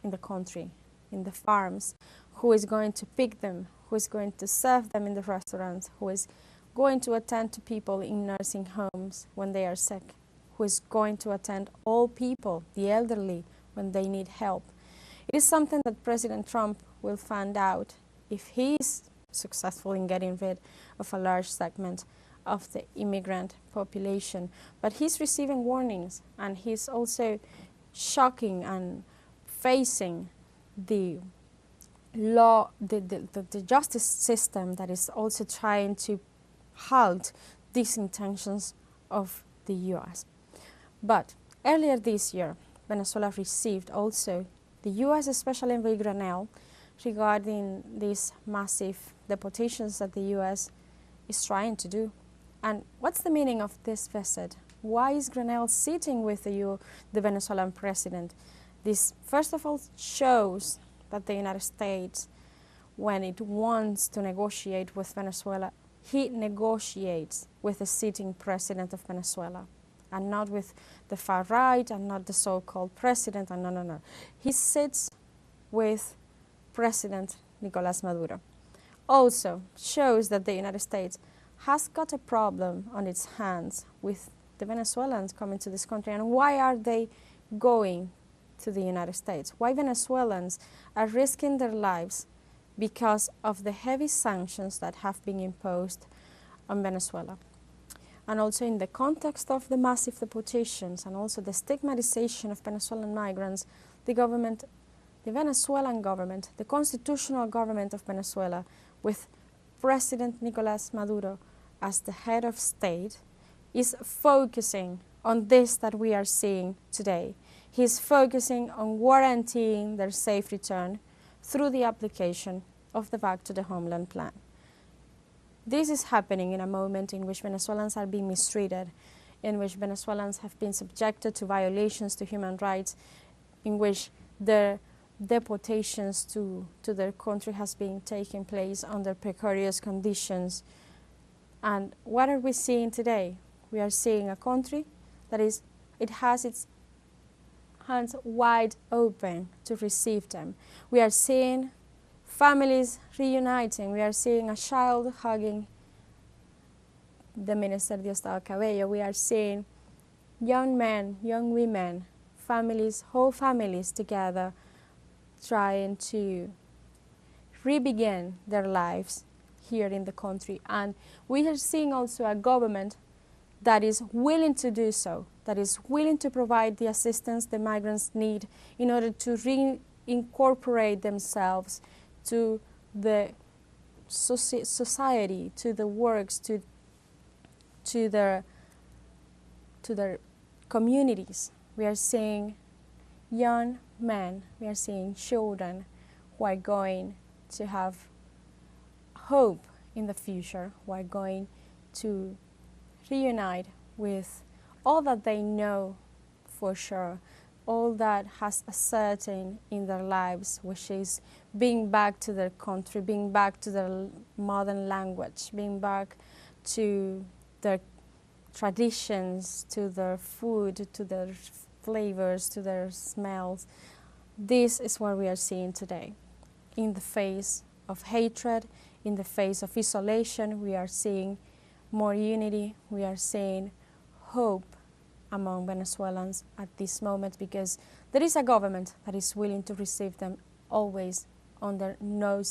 in the country, in the farms? Who is going to pick them? Who is going to serve them in the restaurants? Who is going to attend to people in nursing homes when they are sick, who is going to attend all people, the elderly, when they need help. It is something that President Trump will find out if he is successful in getting rid of a large segment of the immigrant population. But he's receiving warnings, and he's also shocking and facing the law, the justice system that is also trying to halt these intentions of the U.S. But earlier this year, Venezuela received also the U.S. Special Envoy Granel regarding these massive deportations that the U.S. is trying to do. And what's the meaning of this visit? Why is Granel sitting with the Venezuelan president? This, first of all, shows that the United States, when it wants to negotiate with Venezuela, he negotiates with the sitting president of Venezuela, and not with the far right and not the so-called president. And no. He sits with President Nicolás Maduro. Also shows that the United States has got a problem on its hands with the Venezuelans coming to this country. And why are they going to the United States? Why Venezuelans are risking their lives because of the heavy sanctions that have been imposed on Venezuela? And also in the context of the massive deportations and also the stigmatization of Venezuelan migrants, the Venezuelan government, the constitutional government of Venezuela, with President Nicolás Maduro as the head of state, is focusing on this that we are seeing today. He's focusing on guaranteeing their safe return through the application of the Back to the Homeland Plan. This is happening in a moment in which Venezuelans are being mistreated, in which Venezuelans have been subjected to violations to human rights, in which their deportations to their country has been taking place under precarious conditions. And what are we seeing today? We are seeing a country that has its hands wide open to receive them. We are seeing families reuniting. We are seeing a child hugging the Minister Diosdado Cabello. We are seeing young men, young women, families, whole families together trying to re-begin their lives here in the country. And we are seeing also a government that is willing to do so, that is willing to provide the assistance the migrants need in order to reincorporate themselves to the society, to the works, to their communities. We are seeing young men, we are seeing children who are going to have hope in the future, who are going to reunite with all that they know for sure, all that has a certain in their lives, which is being back to their country, being back to their modern language, being back to their traditions, to their food, to their flavors, to their smells. This is what we are seeing today. In the face of hatred, in the face of isolation, we are seeing more unity, we are seeing hope among Venezuelans at this moment, because there is a government that is willing to receive them always under no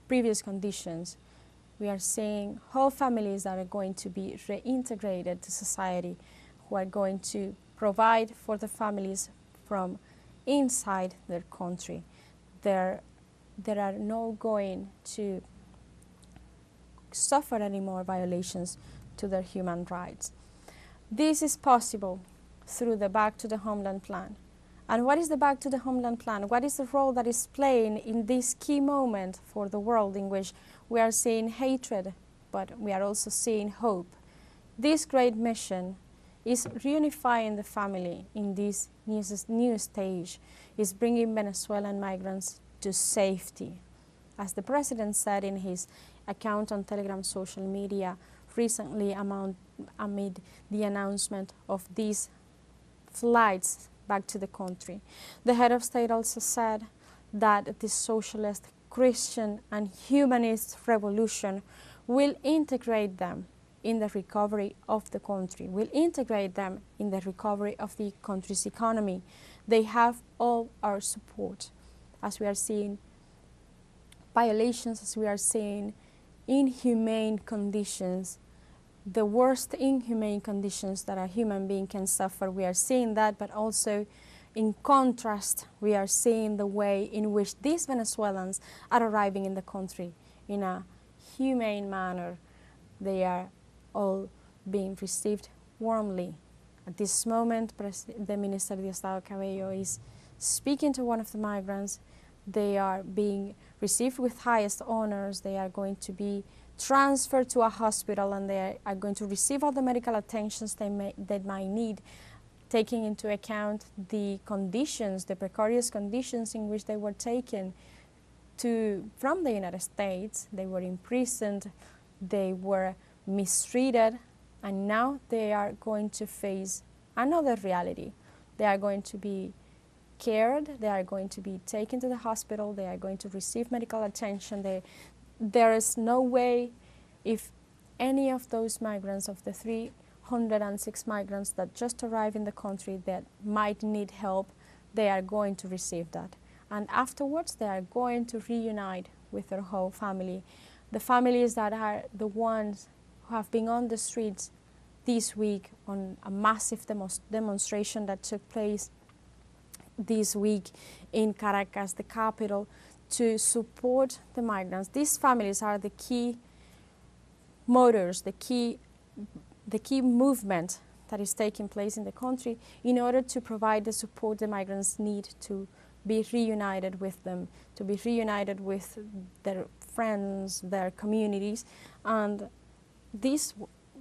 previous conditions. We are seeing whole families that are going to be reintegrated to society, who are going to provide for the families from inside their country. There are no going to suffer any more violations to their human rights. This is possible through the Back to the Homeland Plan. And what is the Back to the Homeland Plan? What is the role that is playing in this key moment for the world in which we are seeing hatred, but we are also seeing hope? This great mission is reunifying the family in this new stage, is bringing Venezuelan migrants to safety. As the President said in his account on Telegram social media recently amid the announcement of these flights back to the country, the head of state also said that the socialist, Christian and humanist revolution will integrate them in the recovery of the country, will integrate them in the recovery of the country's economy. They have all our support. As we are seeing violations, as we are seeing inhumane conditions, the worst inhumane conditions that a human being can suffer, we are seeing that, but also in contrast, we are seeing the way in which these Venezuelans are arriving in the country in a humane manner. They are all being received warmly. At this moment, the Minister de Estado Cabello is speaking to one of the migrants. They are being received with highest honors. They are going to be transferred to a hospital, and they are going to receive all the medical attentions they might need, taking into account the conditions, the precarious conditions in which they were taken from the United States. They were imprisoned, they were mistreated, and now they are going to face another reality. They are going to be cared, they are going to be taken to the hospital, they are going to receive medical attention. There is no way, if any of those migrants, of the 306 migrants that just arrived in the country that might need help, they are going to receive that. And afterwards, they are going to reunite with their whole family. The families that are the ones who have been on the streets this week on a massive demonstration that took place this week in Caracas, the capital, to support the migrants. These families are the key motors, the key movement that is taking place in the country in order to provide the support the migrants need to be reunited with them, to be reunited with their friends, their communities. And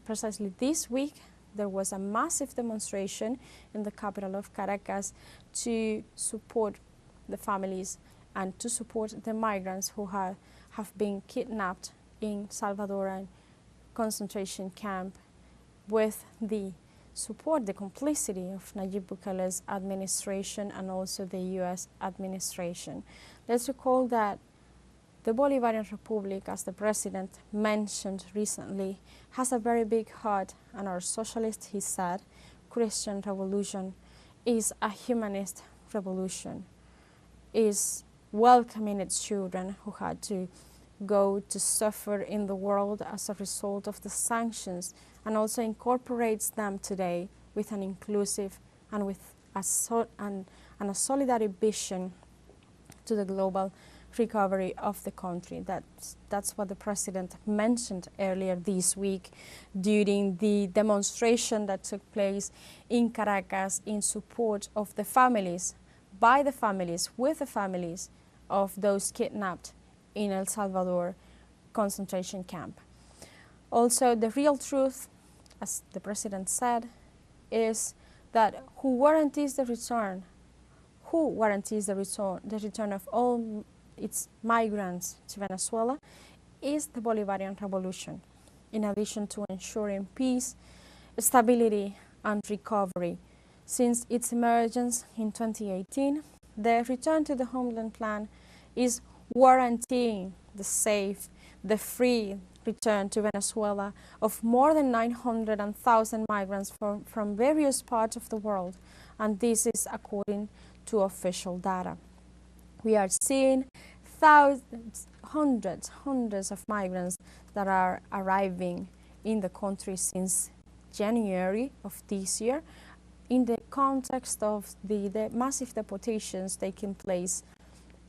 precisely this week, there was a massive demonstration in the capital of Caracas to support the families and to support the migrants who have been kidnapped in Salvadoran concentration camp, with the support, the complicity of Nayib Bukele's administration and also the U.S. administration. Let's recall that the Bolivarian Republic, as the president mentioned recently, has a very big heart, and our socialist, he said, Christian revolution is a humanist revolution, is welcoming its children who had to go to suffer in the world as a result of the sanctions, and also incorporates them today with an inclusive and with a solidary vision to the global recovery of the country. That's what the president mentioned earlier this week during the demonstration that took place in Caracas in support of the families, by the families, with the families of those kidnapped in El Salvador concentration camp. Also, the real truth, as the president said, is that who guarantees the return of all its migrants to Venezuela is the Bolivarian Revolution, in addition to ensuring peace, stability, and recovery. Since its emergence in 2018, the return to the Homeland Plan is guaranteeing the safe, the free return to Venezuela of more than 900,000 migrants from various parts of the world, and this is according to official data. We are seeing thousands, hundreds of migrants that are arriving in the country since January of this year, in the context of the massive deportations taking place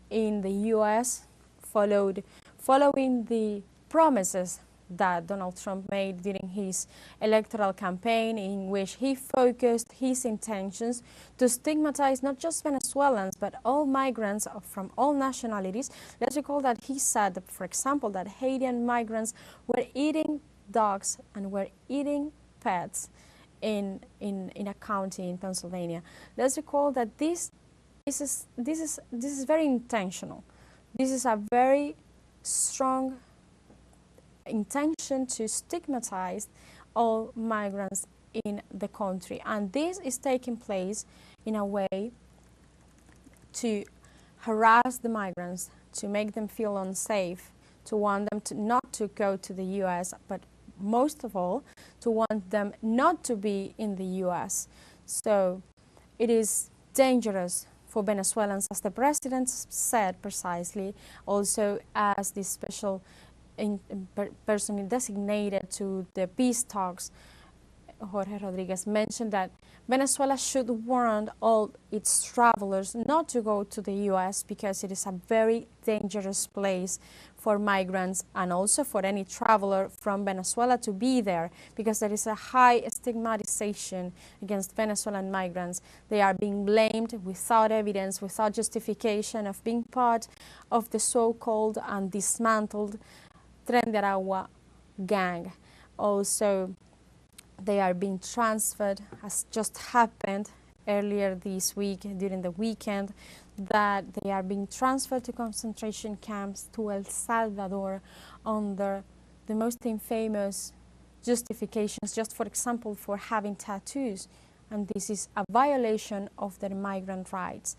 in the U.S., following the promises that Donald Trump made during his electoral campaign, in which he focused his intentions to stigmatize not just Venezuelans, but all migrants from all nationalities. Let's recall that he said, for example, that Haitian migrants were eating dogs and were eating pets in a county in Pennsylvania. Let's recall that this is very intentional. This is a very strong intention to stigmatize all migrants in the country, and this is taking place in a way to harass the migrants, to make them feel unsafe, to want them to not to go to the U.S., but most of all, to want them not to be in the U.S. So it is dangerous for Venezuelans, as the president said precisely, also as the special person designated to the peace talks, Jorge Rodriguez, mentioned that Venezuela should warn all its travelers not to go to the U.S. because it is a very dangerous place for migrants and also for any traveler from Venezuela to be there, because there is a high stigmatization against Venezuelan migrants. They are being blamed without evidence, without justification of being part of the so-called and dismantled Tren de Aragua gang. Also, they are being transferred, as just happened earlier this week, during the weekend, that they are being transferred to concentration camps to El Salvador under the most infamous justifications, just for example, for having tattoos. And this is a violation of their migrant rights.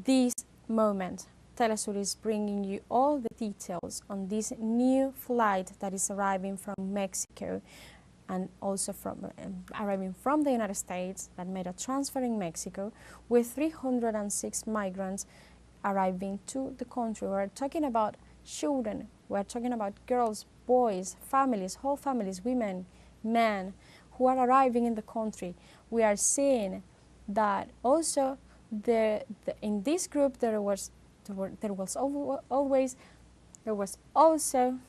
This moment, teleSUR is bringing you all the details on this new flight that is arriving from Mexico, and also from arriving from the United States, that made a transfer in Mexico with 306 migrants arriving to the country. We're talking about children, we're talking about girls, boys, families, whole families, women, men, who are arriving in the country. We are seeing that also in this group there was also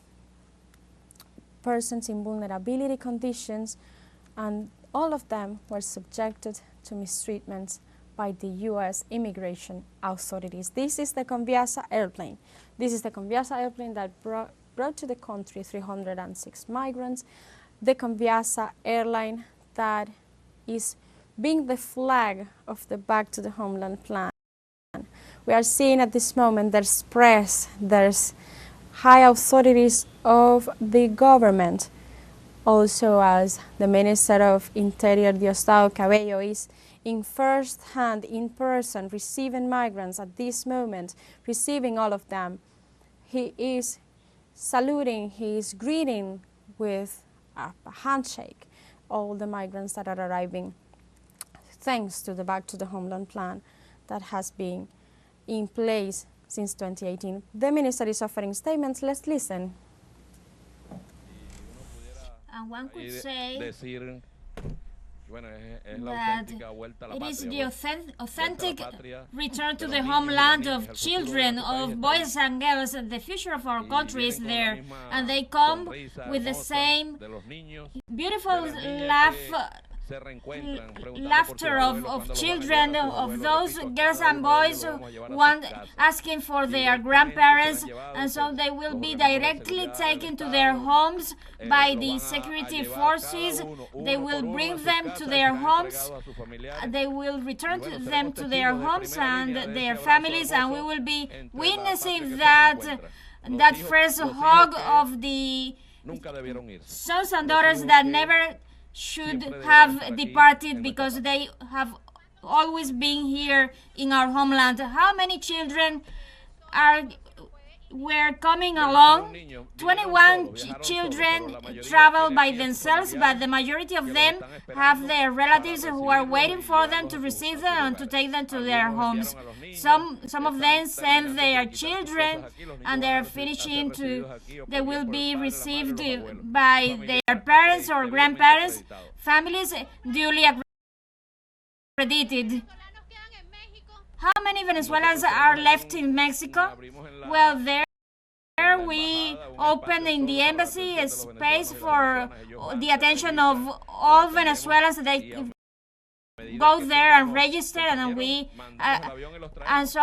persons in vulnerability conditions, and all of them were subjected to mistreatments by the U.S. immigration authorities. This is the Conviasa airplane. This is the Conviasa airplane that brought to the country 306 migrants. The Conviasa airline that is being the flag of the Back to the Homeland Plan. We are seeing at this moment there's press, there's high authorities of the government, also as the Minister of Interior, Diosdado Cabello, is in first hand, in person, receiving migrants at this moment, receiving all of them. He is saluting, he is greeting with a handshake all the migrants that are arriving, thanks to the Back to the Homeland Plan that has been in place since 2018. The minister is offering statements. Let's listen. And one could say that it is the authentic return to the homeland of children, of boys and girls. The future of our country is there, and they come with the same beautiful laughter of children, of those girls and boys asking for their grandparents, and so they will be directly taken to their homes by the security forces. They will bring them to their homes, they will return them to their homes and their families, and we will be witnessing that first hug of the sons and daughters that never should have departed, because they have always been here in our homeland. How many children were coming along? 21 children travel by themselves, but the majority of them have their relatives who are waiting for them to receive them and to take them to their homes. Some of them send their children, and they will be received by their parents or grandparents, families duly accredited. How many Venezuelans are left in Mexico? Well, there we open in the embassy a space for the attention of all Venezuelans. They go there and register, and as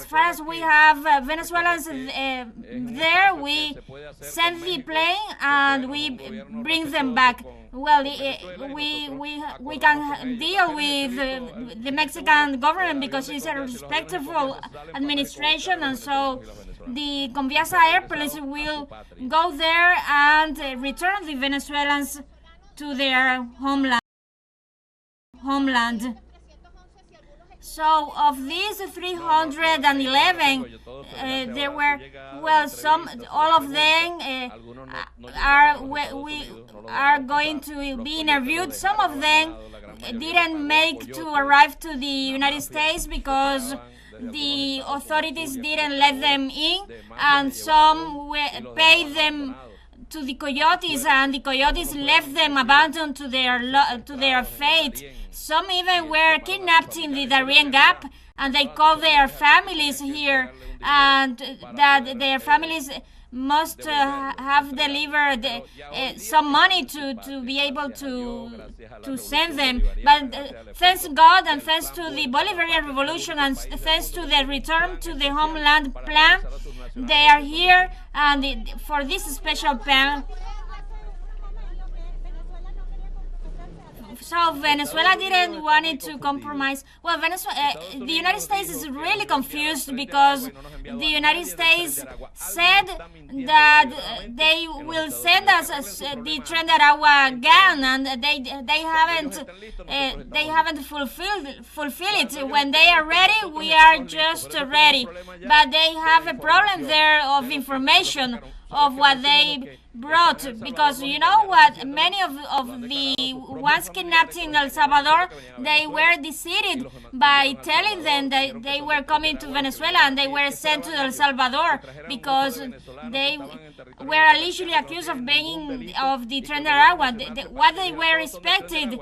far as we have Venezuelans there, we send the plane and we bring them back. Well, we can deal with the Mexican government because it's a respectful administration, and so the Conviasa airplanes will go there and return the Venezuelans to their homeland. So of these 311, there were, well, all of them we are going to be interviewed. Some of them didn't make to arrive to the United States because the authorities didn't let them in, and some paid them to the coyotes, and the coyotes left them abandoned to their fate. Some even were kidnapped in the Darien Gap, and they called their families here, and that their families must have delivered some money to be able to send them. But thanks God and thanks to the Bolivarian Revolution and thanks to the return to the Homeland Plan, they are here, and for this special plan. So Venezuela didn't want it to compromise. Well, the United States is really confused because the United States said that they will send us the Tren de Aragua gun, and they haven't fulfilled it. When they are ready, we are just ready. But they have a problem there of information of what they brought, because you know what, many of the ones kidnapped in El Salvador, they were deceived by telling them that they were coming to Venezuela, and they were sent to El Salvador because they were allegedly accused of being of the Tren de Aragua. What they were expected,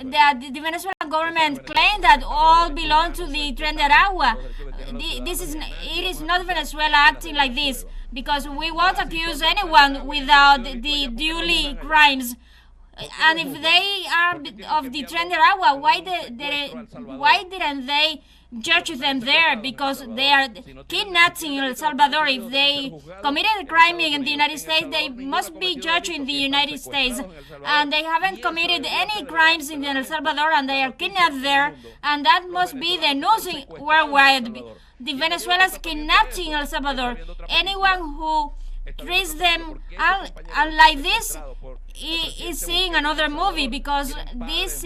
that the Venezuelan government claimed that all belonged to the Tren de Aragua. It is not Venezuela acting like this, because we won't accuse anyone without the duly crimes. And if they are of the Tren de Aragua, why didn't they judge them there? Because they are kidnapped in El Salvador. If they committed a crime in the United States, they must be judged in the United States. And they haven't committed any crimes in El Salvador, and they are kidnapped there. And that must be the news worldwide. The Venezuelans kidnapped in El Salvador. Anyone who treats them like this is seeing another movie, because these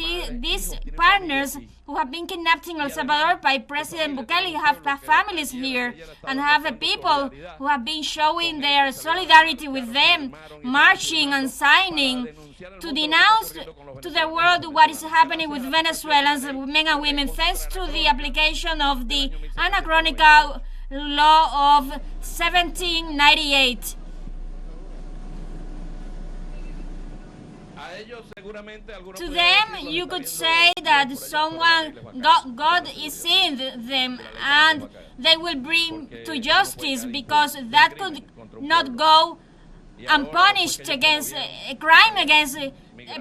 partners who have been kidnapped in El Salvador by President Bukele have families here, and have people who have been showing their solidarity with them, marching and signing to denounce to the world what is happening with Venezuelans, men and women, thanks to the application of the anachronical law of 1798. To them, you could say that God is seeing them, and they will bring to justice, because that could not go unpunished against a crime against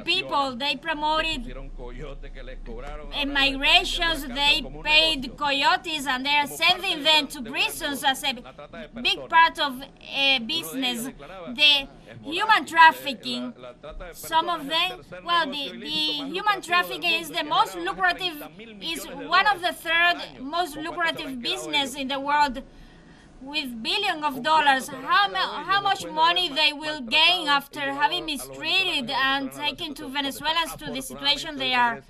people. They promoted migrations, they paid coyotes, and they are sending them to prisons as a big part of a business. The human trafficking, some of them, well, the human trafficking is the most lucrative, is one of the third most lucrative business in the world, with billions of dollars. How much money they will gain after having mistreated and taken to Venezuelans to the situation they are.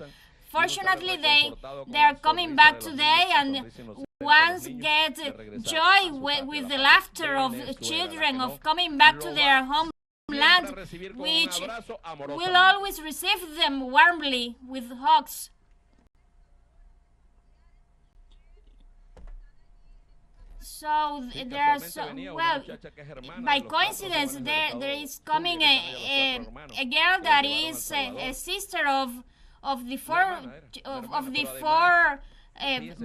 Fortunately, they are coming back today, and once get joy with the laughter of children of coming back to their homeland, which will always receive them warmly with hugs. So well, by coincidence, there is coming a girl that is a sister of the four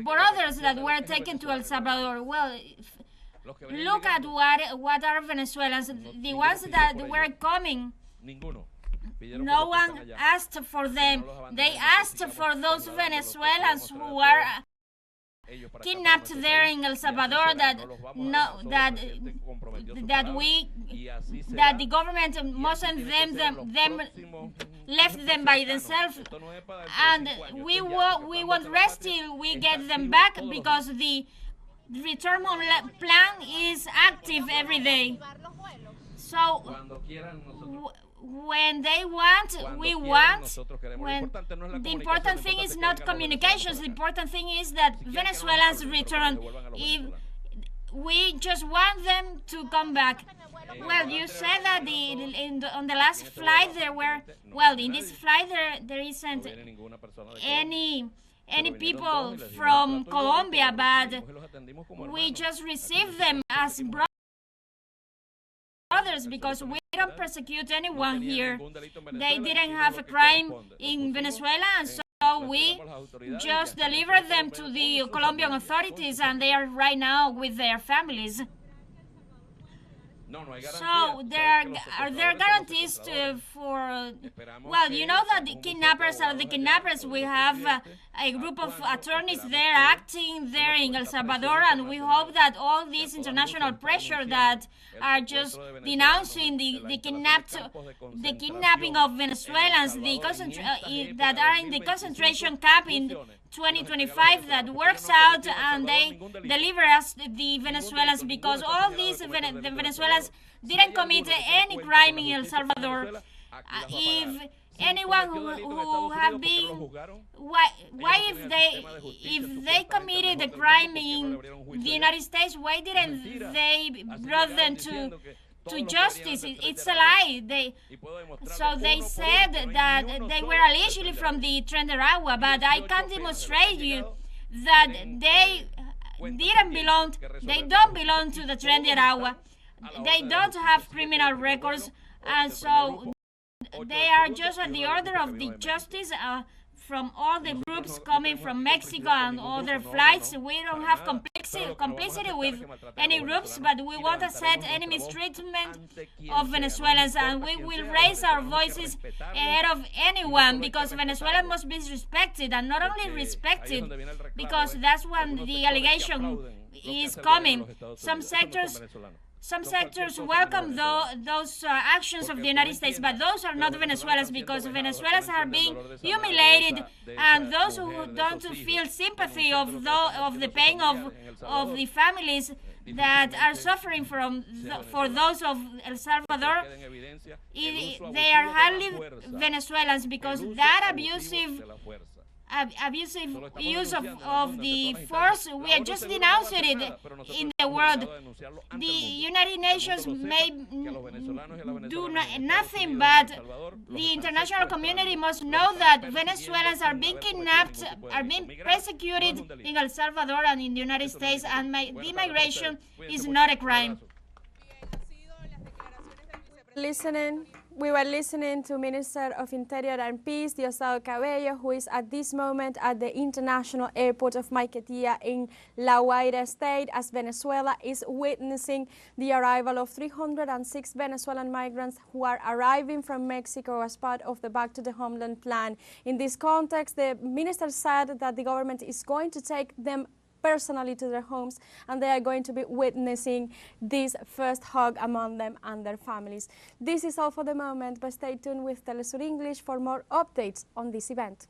brothers that were taken to El Salvador. Well, look at what are Venezuelans, the ones that were coming. No one asked for them. They asked for those Venezuelans who are kidnapped there in El Salvador, that the government mustn't them left them by themselves, and we won't rest till we get them back, because the return plan is active every day. So when they want, we want. The important thing is not communications. The important thing is that Venezuelans return. If we just want them to come back. Well, you said that on the last flight there were, well, in this flight there isn't any people from Colombia, but we just received them as brothers because we don't persecute anyone here. They didn't have a crime in Venezuela, and so we just delivered them to the Colombian authorities, and they are right now with their families. So are there guarantees for, well, you know that the kidnappers are the kidnappers. We have a group of attorneys there acting there in El Salvador, and we hope that all this international pressure that are just denouncing the kidnapping of Venezuelans, that are in the concentration camp in 2025, that works out and they deliver us the Venezuelans, because all these the Venezuelans didn't commit any crime in El Salvador. If anyone who have been, why if they committed a crime in the United States, why didn't they brought them to justice? It's a lie. So they said that they were allegedly from the Tren de Aragua, but I can demonstrate you that they don't belong to the Tren de Aragua. They don't have criminal records, and so they are just at the order of the justice from all the groups coming from Mexico and other flights. We don't have complicity with any groups, but we won't accept any mistreatment of Venezuelans, and we will raise our voices ahead of anyone, because Venezuela must be respected, and not only respected, because that's when the allegation is coming. Some sectors welcome those actions of the United States, but those are not Venezuelans, because Venezuelans are being humiliated, and those who don't feel sympathy of the pain of the families that are suffering for those of El Salvador, they are hardly Venezuelans, because that abusive use of the force, we are just denouncing it in the world. The United Nations may do nothing, but the international community must know that Venezuelans are being kidnapped, are being persecuted in El Salvador and in the United States, and the migration is not a crime. We were listening to Minister of Interior and Peace, Diosdado Cabello, who is at this moment at the international airport of Maiquetía in La Guaira state, as Venezuela is witnessing the arrival of 306 Venezuelan migrants who are arriving from Mexico as part of the Back to the Homeland Plan. In this context, the minister said that the government is going to take them personally to their homes, and they are going to be witnessing this first hug among them and their families. This is all for the moment, but stay tuned with teleSUR English for more updates on this event.